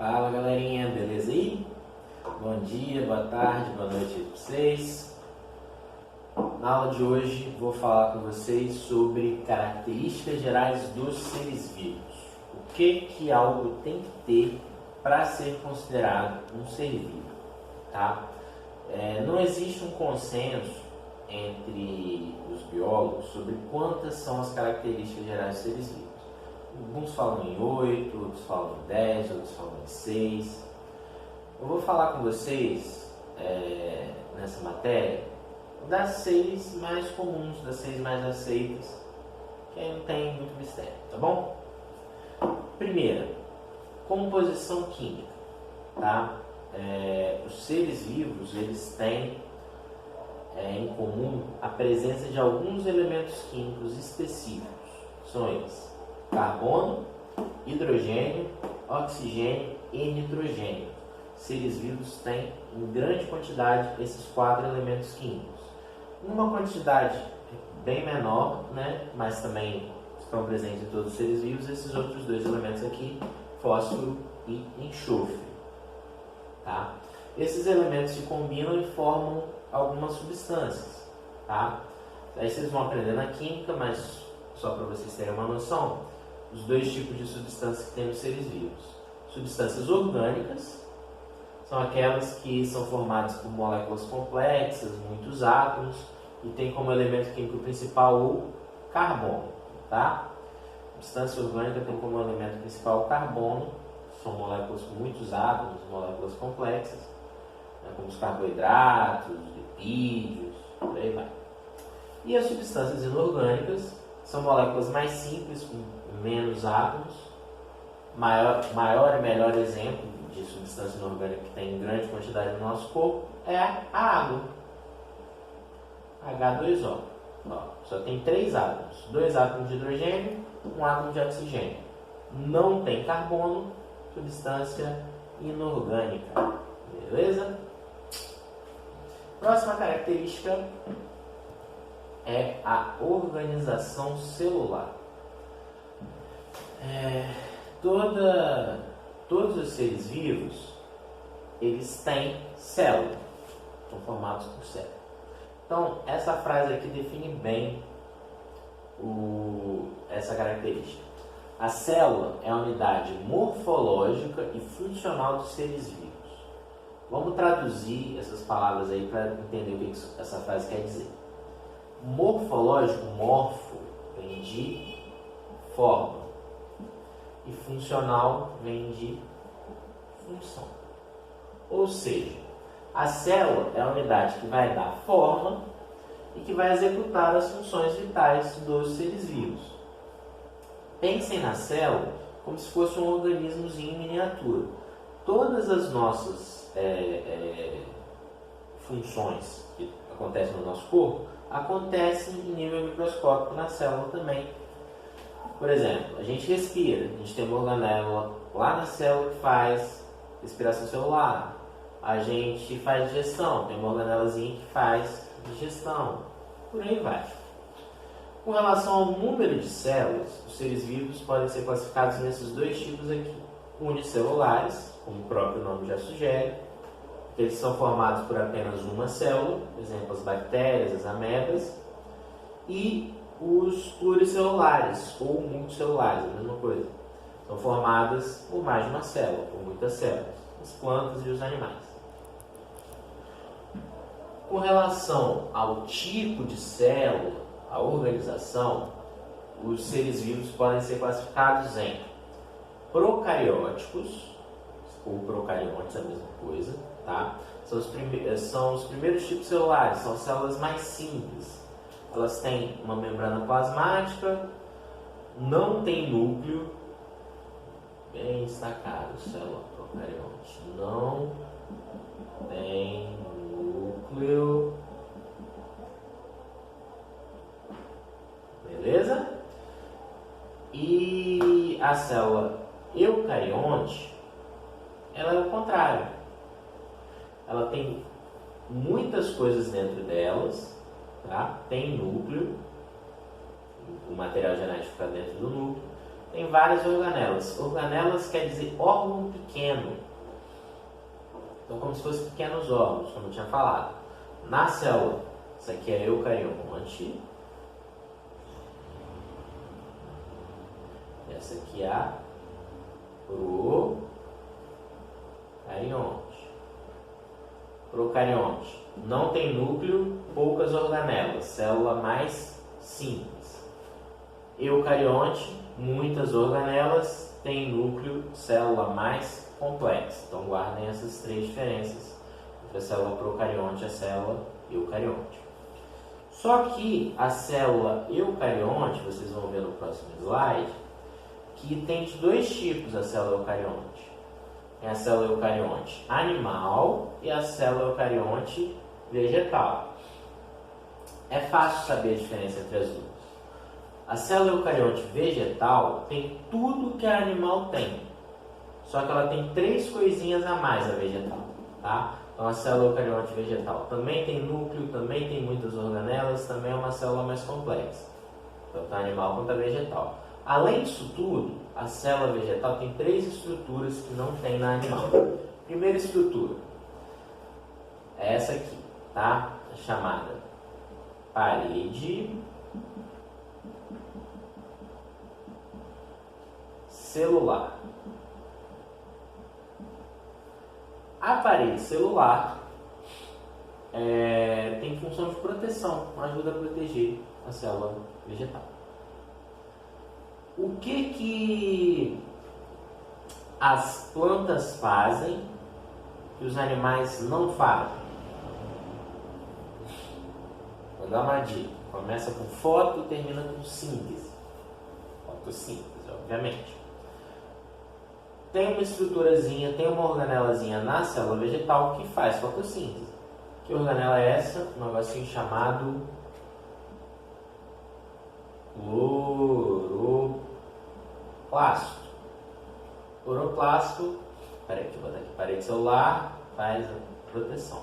Fala galerinha, beleza aí? Bom dia, boa tarde, boa noite para vocês. Na aula de hoje vou falar com vocês sobre características gerais dos seres vivos. O que algo tem que ter para ser considerado um ser vivo, tá? Não existe um consenso entre os biólogos sobre quantas são as características gerais dos seres vivos. Alguns falam em 8, outros falam em 10, outros falam em 6. Eu vou falar com vocês nessa matéria das 6 mais comuns, das 6 mais aceitas, que aí não tem muito mistério, tá bom? Primeira, composição química, tá? Os seres vivos, eles têm em comum a presença de alguns elementos químicos específicos. São eles: carbono, hidrogênio, oxigênio e nitrogênio. Seres vivos têm em grande quantidade esses 4 elementos químicos. Numa quantidade bem menor, né, mas também estão presentes em todos os seres vivos, esses outros 2 elementos aqui, fósforo e enxofre. Tá? Esses elementos se combinam e formam algumas substâncias. Tá? Aí vocês vão aprender na química, mas só para vocês terem uma noção, os 2 tipos de substâncias que tem nos seres vivos. Substâncias orgânicas são aquelas que são formadas por moléculas complexas, muitos átomos, e tem como elemento químico principal o carbono. Tá? Substância orgânica tem como elemento principal o carbono, são moléculas com muitos átomos, moléculas complexas, né, como os carboidratos, lipídios, por aí vai. E as substâncias inorgânicas são moléculas mais simples, com menos átomos. Maior e melhor exemplo de substância inorgânica que tem em grande quantidade no nosso corpo é a água. H2O. Só tem 3 átomos. 2 átomos de hidrogênio, 1 átomo de oxigênio. Não tem carbono, substância inorgânica. Beleza? Próxima característica é a organização celular. Todos os seres vivos, eles têm célula, são formados por célula. Então, essa frase aqui define bem essa característica. A célula é a unidade morfológica e funcional dos seres vivos. Vamos traduzir essas palavras aí para entender o que essa frase quer dizer. Morfológico, morfo, vem de forma. E funcional vem de função. Ou seja, a célula é a unidade que vai dar forma e que vai executar as funções vitais dos seres vivos. Pensem na célula como se fosse um organismozinho em miniatura. Todas as nossas funções que acontecem no nosso corpo acontecem em nível microscópico na célula também. Por exemplo, a gente respira, a gente tem uma organela lá na célula que faz respiração celular. A gente faz digestão, tem uma organelazinha que faz digestão. Por aí vai. Com relação ao número de células, os seres vivos podem ser classificados nesses 2 tipos aqui. Unicelulares, como o próprio nome já sugere, que eles são formados por apenas uma célula, por exemplo, as bactérias, as amebas, e os pluricelulares, ou multicelulares, a mesma coisa. São formadas por mais de uma célula, por muitas células, as plantas e os animais. Com relação ao tipo de célula, a organização, os seres vivos podem ser classificados em procarióticos, ou procariontes, a mesma coisa, tá? São os primeiros tipos celulares, são células mais simples. Elas têm uma membrana plasmática, não tem núcleo, bem destacado, célula procarionte, não tem núcleo, beleza? E a célula eucarionte, ela é o contrário. Ela tem muitas coisas dentro delas, tá? Tem núcleo, o material genético está dentro do núcleo, tem várias organelas. Organelas quer dizer órgão pequeno. Então, como se fossem pequenos órgãos, como eu tinha falado. Na célula, isso aqui é eucarionte. Essa aqui é a procarionte. Procarionte. Não tem núcleo, poucas organelas. Célula mais simples. Eucarionte, muitas organelas, tem núcleo, célula mais complexa. Então guardem essas três diferenças entre a célula procarionte e a célula eucarionte. Só que a célula eucarionte, vocês vão ver no próximo slide, que tem de dois tipos a célula eucarionte. Tem a célula eucarionte animal e a célula eucarionte vegetal. É fácil saber a diferença entre as duas. A célula eucarionte vegetal tem tudo que a animal tem, só que ela tem três coisinhas a mais a vegetal, tá? Então a célula eucarionte vegetal também tem núcleo, também tem muitas organelas, também é uma célula mais complexa, tanto a animal quanto a vegetal. Além disso tudo, a célula vegetal tem três estruturas que não tem na animal. Primeira estrutura é essa aqui, tá? É chamada parede celular. A parede celular tem função de proteção, ajuda a proteger a célula vegetal. O que as plantas fazem que os animais não fazem? Vou dar uma dica. Começa com foto e termina com síntese. Fotossíntese, obviamente. Tem uma estruturazinha, tem uma organelazinha na célula vegetal que faz fotossíntese. Que organela é essa? Um negocinho chamado cloroplasto. Cloroplasto, peraí, deixa eu botar aqui, parede celular, faz a proteção.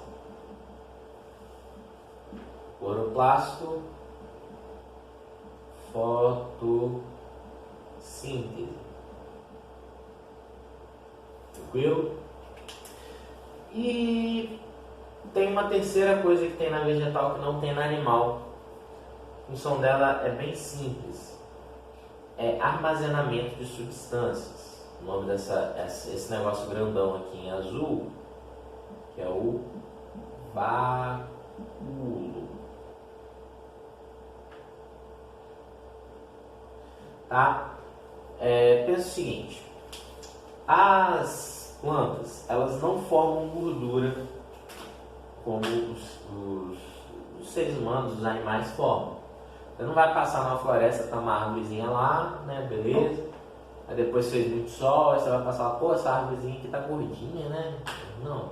Cloroplasto, fotossíntese. Tranquilo? E tem uma terceira coisa que tem na vegetal que não tem na animal. A função dela é bem simples. É armazenamento de substâncias. O nome esse negócio grandão aqui em azul, que é o vacúolo. Tá? Pensa o seguinte. As plantas, elas não formam gordura como os seres humanos, os animais formam. Você não vai passar numa floresta, tá uma árvorezinha lá, né, beleza? Aí depois fez muito sol, aí você vai passar lá, pô, essa árvorezinha aqui tá gordinha, né? Não.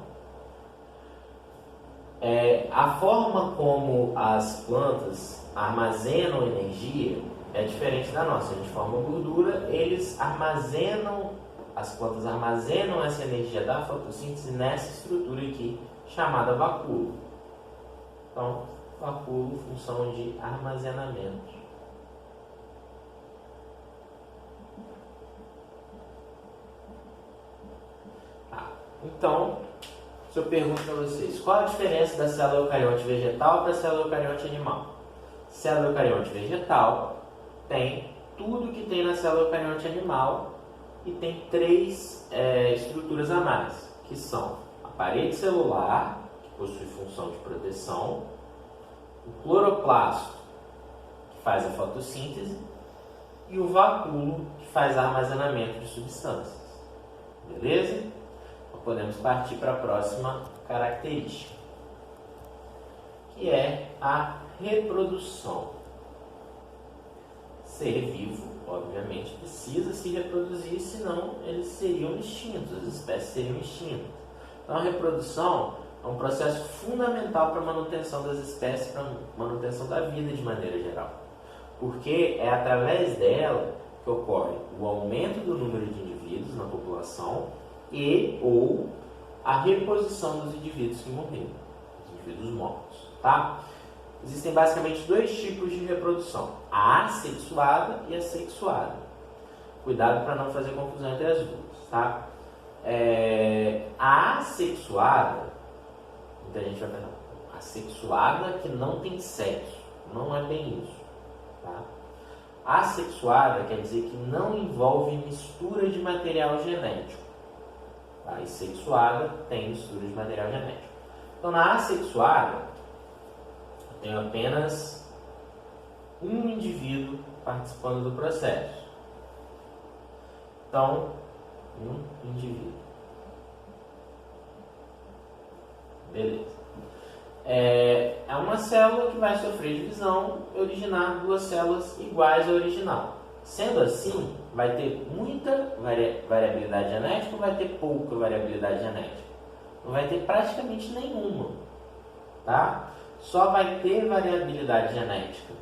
A forma como as plantas armazenam energia é diferente da nossa. A gente forma gordura, as plantas armazenam essa energia da fotossíntese nessa estrutura aqui, chamada vacúolo. Então, vacúolo, função de armazenamento. Então, se eu pergunto para vocês, qual a diferença da célula eucarionte vegetal para a célula eucarionte animal? Célula eucarionte vegetal tem tudo que tem na célula eucarionte animal e tem três estruturas a mais, que são a parede celular, que possui função de proteção, o cloroplasto, que faz a fotossíntese, e o vacúolo, que faz armazenamento de substâncias. Beleza? Então podemos partir para a próxima característica, que é a reprodução. Ser vivo, obviamente, precisa se reproduzir, senão eles seriam extintos, as espécies seriam extintas. Então a reprodução é um processo fundamental para a manutenção das espécies, para a manutenção da vida de maneira geral. Porque é através dela que ocorre o aumento do número de indivíduos na população ou a reposição dos indivíduos que morreram, os indivíduos mortos, tá? Existem basicamente dois tipos de reprodução, a assexuada e a sexuada. Cuidado para não fazer confusão entre as duas, tá? A assexuada, muita gente vai pensar, assexuada que não tem sexo, não é bem isso, tá? Assexuada quer dizer que não envolve mistura de material genético, tá? E sexuada tem mistura de material genético. Então, na assexuada, eu tenho apenas um indivíduo participando do processo. Então, um indivíduo. Beleza. É uma célula que vai sofrer divisão e originar duas células iguais à original. Sendo assim, vai ter muita variabilidade genética ou vai ter pouca variabilidade genética? Não vai ter praticamente nenhuma, tá? Só vai ter variabilidade genética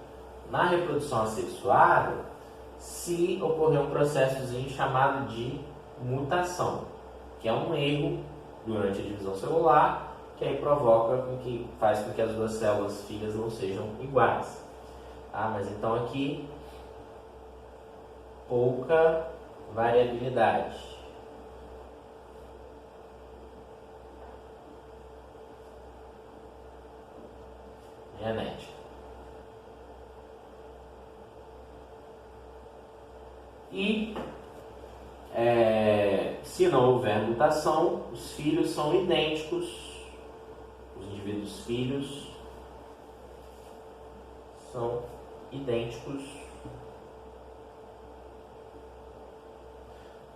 na reprodução assexuada se ocorrer um processozinho chamado de mutação, que é um erro durante a divisão celular, que aí faz com que as duas células filhas não sejam iguais. Tá? Mas então aqui, pouca variabilidade. Genética. E se não houver mutação, os filhos são idênticos, os indivíduos filhos são idênticos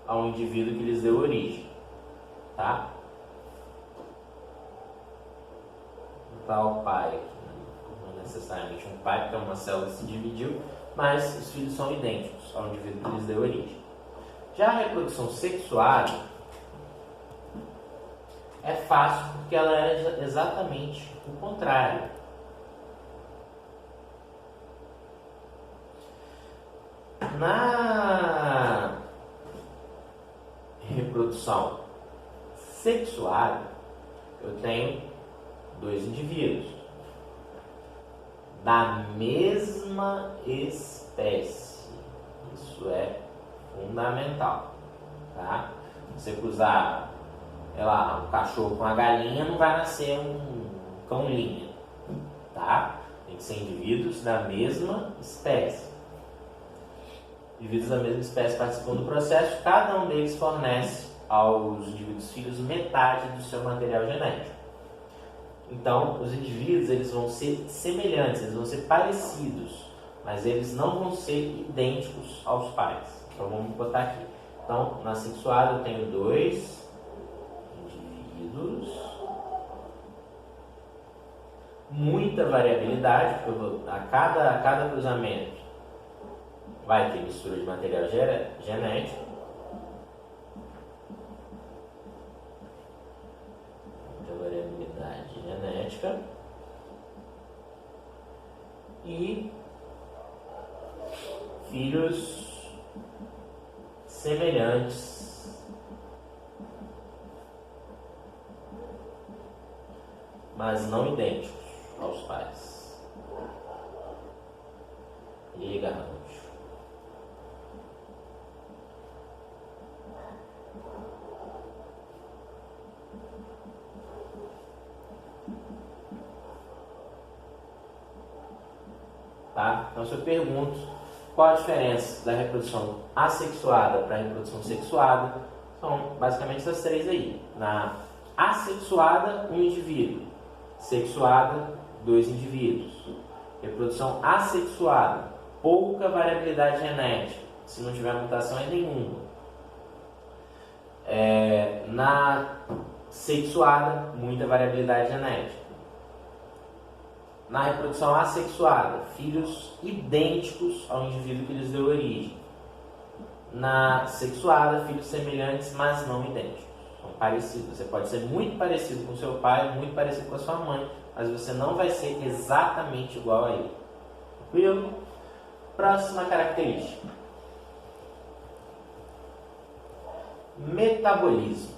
ao indivíduo que lhes deu origem, tá? Não tá o pai aqui, não é necessariamente um pai, porque é uma célula que se dividiu, mas os filhos são idênticos ao indivíduo que lhes deu origem. Já a reprodução sexuada é fácil porque ela é exatamente o contrário. Na reprodução sexuada, eu tenho dois indivíduos da mesma espécie. Isso é fundamental, tá? Você cruzar, sei lá, um cachorro com uma galinha, não vai nascer um cão-linha, tá? Tem que ser indivíduos da mesma espécie. Indivíduos da mesma espécie participam do processo, cada um deles fornece aos indivíduos filhos metade do seu material genético. Então, os indivíduos eles vão ser semelhantes, eles vão ser parecidos, mas eles não vão ser idênticos aos pais. Então, vamos botar aqui. Então, na sexuada eu tenho dois indivíduos, muita variabilidade, porque a cada cruzamento vai ter mistura de material genético. Muita variabilidade genética. E filhos semelhantes mas não idênticos aos pais. Liga, Rancho. Tá? Então, se eu pergunto qual a diferença da reprodução assexuada para a reprodução sexuada, são basicamente essas três aí. Na assexuada, um indivíduo. Sexuada, dois indivíduos. Reprodução assexuada, pouca variabilidade genética. Se não tiver mutação, é nenhuma. Na sexuada, muita variabilidade genética. Na reprodução assexuada, filhos idênticos ao indivíduo que lhes deu origem. Na sexuada, filhos semelhantes, mas não idênticos. São parecidos. Você pode ser muito parecido com seu pai, muito parecido com a sua mãe, mas você não vai ser exatamente igual a ele. Tranquilo? Próxima característica. Metabolismo.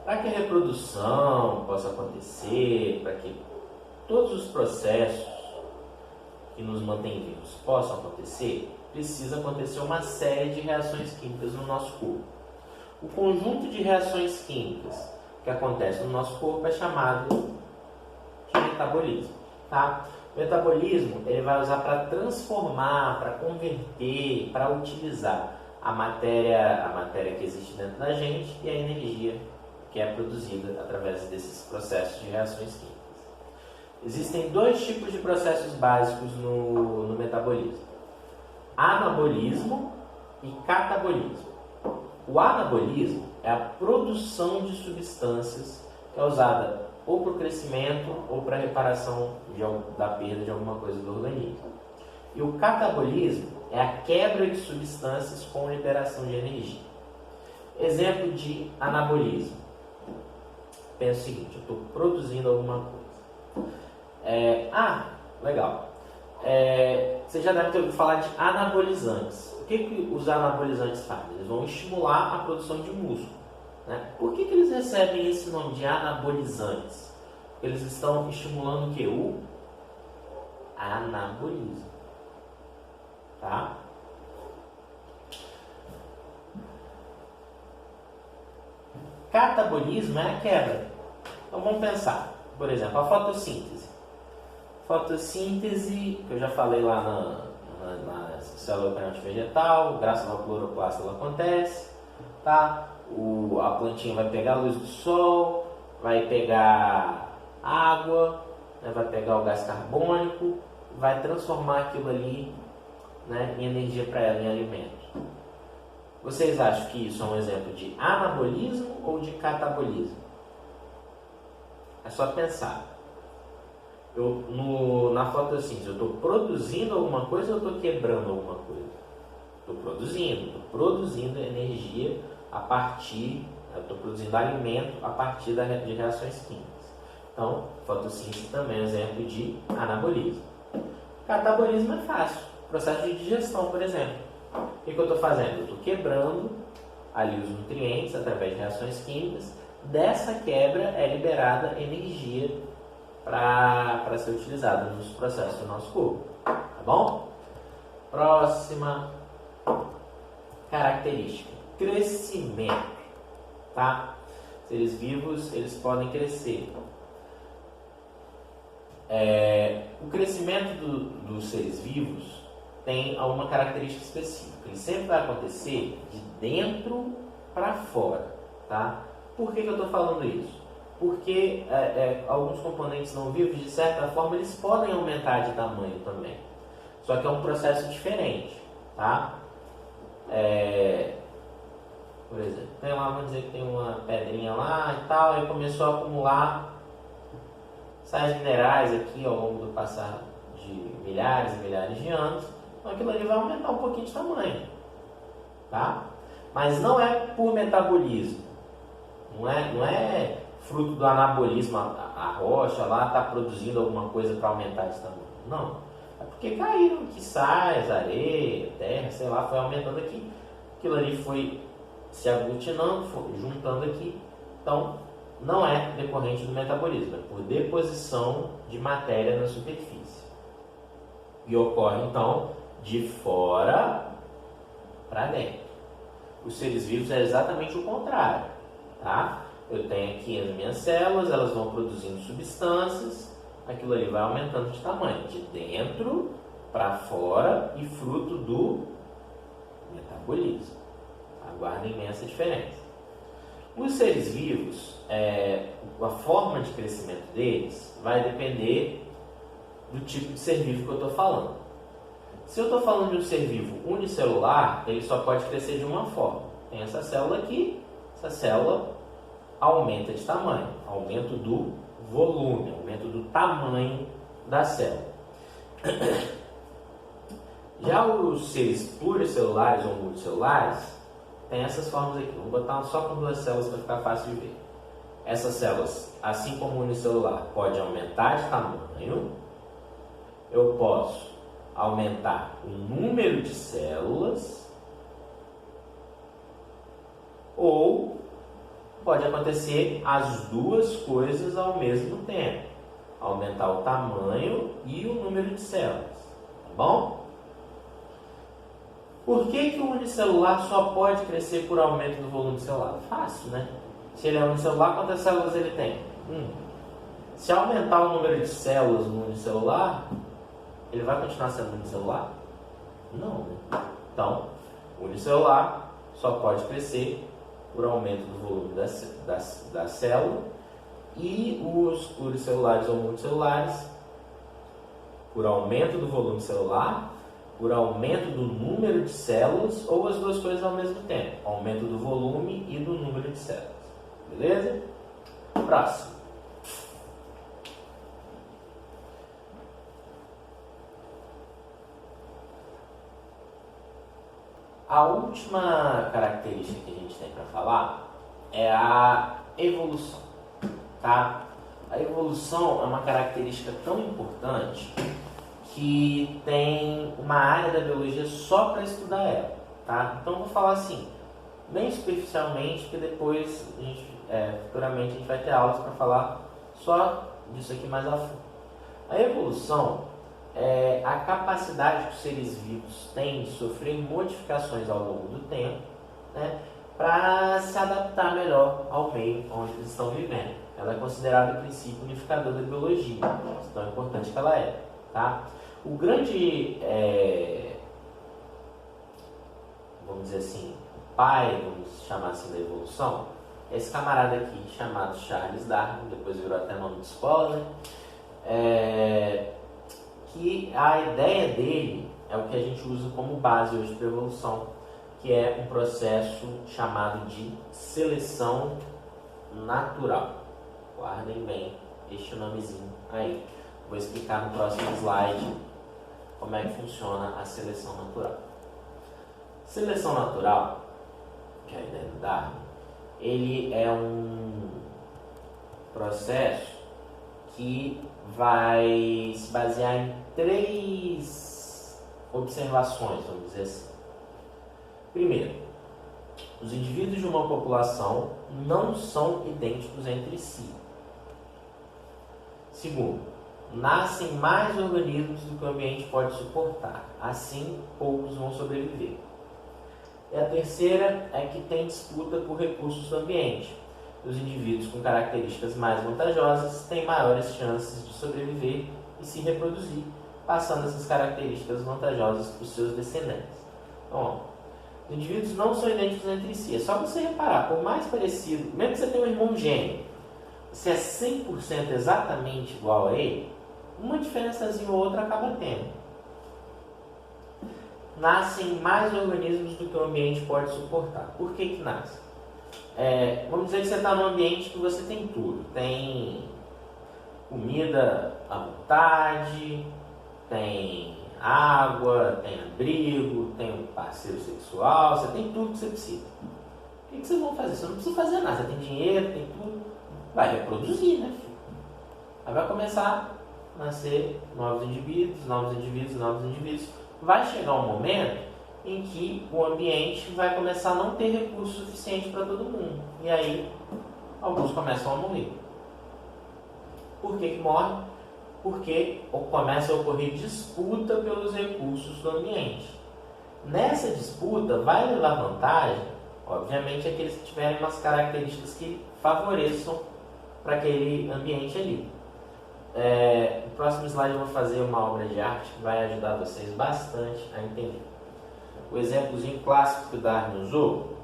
Para que a reprodução possa acontecer, para que todos os processos que nos mantêm vivos possam acontecer, precisa acontecer uma série de reações químicas no nosso corpo. O conjunto de reações químicas que acontece no nosso corpo é chamado de metabolismo. Tá? O metabolismo ele vai usar para transformar, para converter, para utilizar a matéria que existe dentro da gente e a energia que é produzida através desses processos de reações químicas. Existem dois tipos de processos básicos no metabolismo: anabolismo e catabolismo. O anabolismo é a produção de substâncias que é usada ou para o crescimento ou para a reparação da perda de alguma coisa do organismo. E o catabolismo é a quebra de substâncias com liberação de energia. Exemplo de anabolismo. Pensa o seguinte: eu estou produzindo alguma coisa. Legal. Você já deve ter ouvido falar de anabolizantes. O que os anabolizantes fazem? Eles vão estimular a produção de músculo. Né? Por que eles recebem esse nome de anabolizantes? Porque eles estão estimulando o que? O anabolismo. Tá? Catabolismo é a quebra. Então vamos pensar. Por exemplo, a fotossíntese. Fotossíntese, que eu já falei lá na célula eucarionte vegetal, graças ao cloroplasto ela acontece. Tá? A plantinha vai pegar a luz do sol, vai pegar água, né, vai pegar o gás carbônico, vai transformar aquilo ali, né, em energia para ela, em alimento. Vocês acham que isso é um exemplo de anabolismo ou de catabolismo? É só pensar. Na fotossíntese, eu estou produzindo alguma coisa ou estou quebrando alguma coisa? Estou produzindo energia estou produzindo alimento a partir de reações químicas. Então, fotossíntese também é um exemplo de anabolismo. Catabolismo é fácil. Processo de digestão, por exemplo. O que eu estou fazendo? Eu estou quebrando ali os nutrientes através de reações químicas. Dessa quebra é liberada energia para ser utilizada nos processos do nosso corpo. Tá bom? Próxima característica: crescimento. Tá? Seres vivos, eles podem crescer. O crescimento dos seres vivos tem alguma característica específica. Ele sempre vai acontecer de dentro para fora. Tá? Por que eu estou falando isso? Porque alguns componentes não vivos, de certa forma, eles podem aumentar de tamanho também. Só que é um processo diferente. Tá? Por exemplo, tem lá, vamos dizer que tem uma pedrinha lá e tal, e começou a acumular sais minerais aqui ao longo do passar de milhares e milhares de anos. Então aquilo ali vai aumentar um pouquinho de tamanho. Tá? Mas não é por metabolismo. Não é fruto do anabolismo, a rocha lá está produzindo alguma coisa para aumentar esse tamanho. Não. É porque caíram aqui sais, areia, terra, sei lá, foi aumentando aqui. Aquilo ali foi se aglutinando, foi juntando aqui. Então, não é decorrente do metabolismo, é por deposição de matéria na superfície. E ocorre, então, de fora para dentro. Os seres vivos é exatamente o contrário. Tá? Eu tenho aqui as minhas células, elas vão produzindo substâncias, aquilo ali vai aumentando de tamanho, de dentro para fora e fruto do metabolismo. Aguardem essa diferença. Os seres vivos, a forma de crescimento deles vai depender do tipo de ser vivo que eu estou falando. Se eu estou falando de um ser vivo unicelular, ele só pode crescer de uma forma. Tem essa célula aqui, essa célula aumenta de tamanho, aumento do volume, aumento do tamanho da célula. Já os seres pluricelulares ou multicelulares tem essas formas aqui. Vou botar só com duas células para ficar fácil de ver. Essas células, assim como o unicelular, pode aumentar de tamanho. Eu posso aumentar o número de células, ou pode acontecer as duas coisas ao mesmo tempo. Aumentar o tamanho e o número de células. Tá bom? Por que o unicelular só pode crescer por aumento do volume celular? Fácil, né? Se ele é unicelular, quantas células ele tem? Se aumentar o número de células no unicelular, ele vai continuar sendo unicelular? Não, né? Então, o unicelular só pode crescer por aumento do volume da célula, e os pluricelulares ou multicelulares por aumento do volume celular, por aumento do número de células, ou as duas coisas ao mesmo tempo, aumento do volume e do número de células. Beleza? Próximo. A última característica que a gente tem para falar é a evolução, tá? A evolução é uma característica tão importante que tem uma área da biologia só para estudar ela, tá? Então eu vou falar assim, bem superficialmente, que depois futuramente a gente vai ter aulas para falar só disso aqui mais a fundo. A evolução é a capacidade que os seres vivos têm de sofrer modificações ao longo do tempo, né, para se adaptar melhor ao meio onde eles estão vivendo. Ela é considerada o princípio unificador da biologia, tão importante que ela é. Tá? O grande, vamos dizer assim, pai, vamos chamar assim, da evolução, é esse camarada aqui chamado Charles Darwin, depois virou até nome de escola, né? Que a ideia dele é o que a gente usa como base hoje para a evolução, que é um processo chamado de seleção natural. Guardem bem este nomezinho aí. Vou explicar no próximo slide como é que funciona a seleção natural. Seleção natural, que é a ideia do Darwin, ele é um processo que vai se basear em 3 observações, vamos dizer assim. Primeiro, os indivíduos de uma população não são idênticos entre si. Segundo, nascem mais organismos do que o ambiente pode suportar, assim poucos vão sobreviver. E a terceira é que tem disputa por recursos do ambiente. Os indivíduos com características mais vantajosas têm maiores chances de sobreviver e se reproduzir, passando essas características vantajosas para os seus descendentes. Então, os indivíduos não são idênticos entre si. É só você reparar, por mais parecido, mesmo que você tenha um irmão gêmeo, se é 100% exatamente igual a ele, uma diferençazinha ou outra acaba tendo. Nascem mais organismos do que o ambiente pode suportar. Por que nasce? Vamos dizer que você está num ambiente que você tem tudo. Tem comida à vontade, tem água, tem abrigo, tem um parceiro sexual, você tem tudo que você precisa. O que vocês vão fazer? Você não precisa fazer nada, você tem dinheiro, tem tudo. Vai reproduzir, né, filho? Aí vai começar a nascer novos indivíduos. Vai chegar um momento em que o ambiente vai começar a não ter recurso suficiente para todo mundo. E aí, alguns começam a morrer. Por que morre? Porque começa a ocorrer disputa pelos recursos do ambiente. Nessa disputa, vai levar vantagem, obviamente, aqueles que tiverem umas características que favoreçam para aquele ambiente ali. No próximo slide eu vou fazer uma obra de arte que vai ajudar vocês bastante a entender. O exemplozinho clássico que o Darwin usou,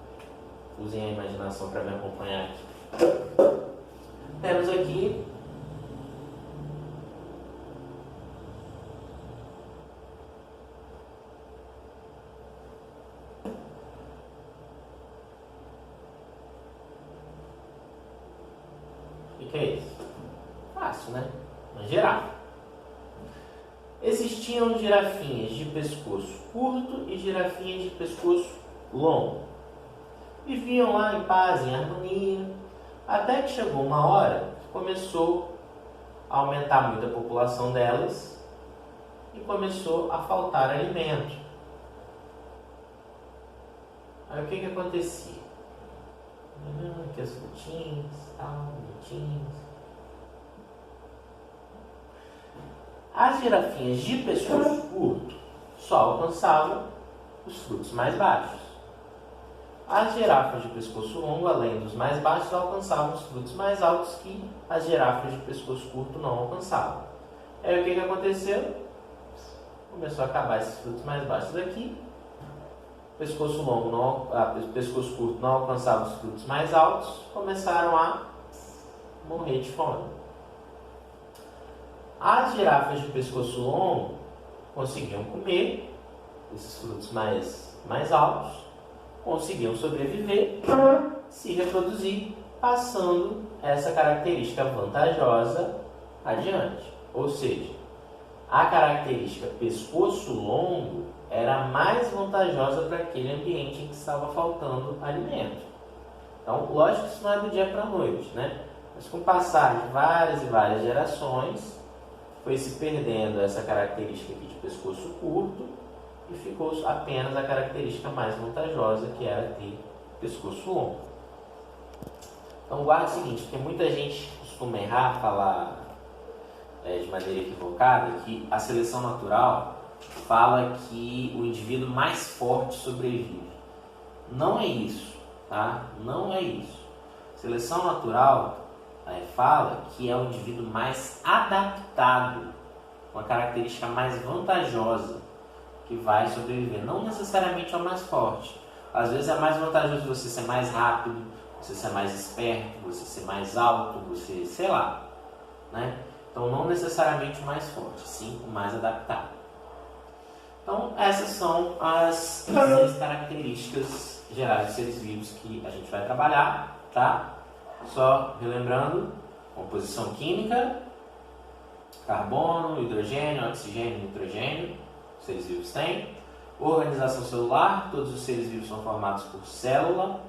usem a imaginação para me acompanhar aqui. Temos aqui o que é isso? Fácil, né? Uma girafa. Existiam girafinhas de pescoço curto e girafinhas de pescoço longo. Viviam lá em paz, em harmonia, até que chegou uma hora que começou a aumentar muito a população delas e começou a faltar alimento. Aí o que acontecia? Aqui as frutinhas, tal, bonitinhas. As girafinhas de pescoço curto só alcançavam os frutos mais baixos. As girafas de pescoço longo, além dos mais baixos, alcançavam os frutos mais altos que as girafas de pescoço curto não alcançavam. Aí o que aconteceu? Começou a acabar esses frutos mais baixos aqui. Pescoço longo pescoço curto não alcançava os frutos mais altos, começaram a morrer de fome. As girafas de pescoço longo conseguiam comer esses frutos mais altos, conseguiam sobreviver, se reproduzir, passando essa característica vantajosa adiante. Ou seja, a característica pescoço longo era mais vantajosa para aquele ambiente em que estava faltando alimento. Então, lógico que isso não é do dia para a noite, né? Mas com o passar de várias e várias gerações, foi se perdendo essa característica aqui de pescoço curto e ficou apenas a característica mais vantajosa, que era ter pescoço longo. Então, guarda o seguinte, porque muita gente costuma errar, falar de maneira equivocada, que a seleção natural fala que o indivíduo mais forte sobrevive. Não é isso, tá? Não é isso. Seleção natural fala que é o indivíduo mais adaptado, uma característica mais vantajosa, que vai sobreviver. Não necessariamente é o mais forte. Às vezes é mais vantajoso você ser mais rápido, você ser mais esperto, você ser mais alto, você, sei lá, né? Então não necessariamente o mais forte, sim o mais adaptado. Então essas são as 6 características gerais de seres vivos que a gente vai trabalhar, tá? Só relembrando, composição química, carbono, hidrogênio, oxigênio, nitrogênio, os seres vivos têm. Organização celular, todos os seres vivos são formados por célula.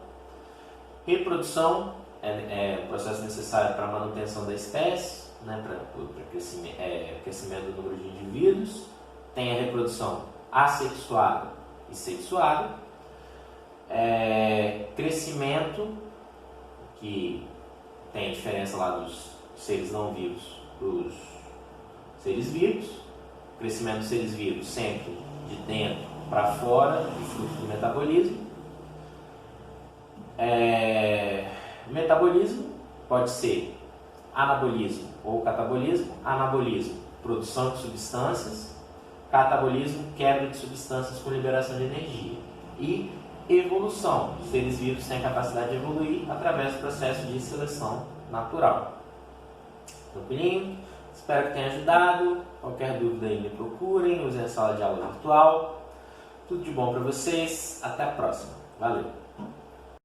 Reprodução é o processo necessário para a manutenção da espécie, né, para o crescimento do número de indivíduos. Tem a reprodução assexuada e sexuada. Crescimento, que tem a diferença lá dos seres não vivos dos seres vivos. Crescimento dos seres vivos sempre de dentro para fora, fruto do metabolismo. Metabolismo pode ser anabolismo ou catabolismo. Anabolismo, produção de substâncias. Catabolismo, quebra de substâncias com liberação de energia. E evolução, os seres vivos têm a capacidade de evoluir através do processo de seleção natural. Tranquilinho? Espero que tenha ajudado. Qualquer dúvida aí me procurem, usem a sala de aula virtual. Tudo de bom para vocês. Até a próxima. Valeu!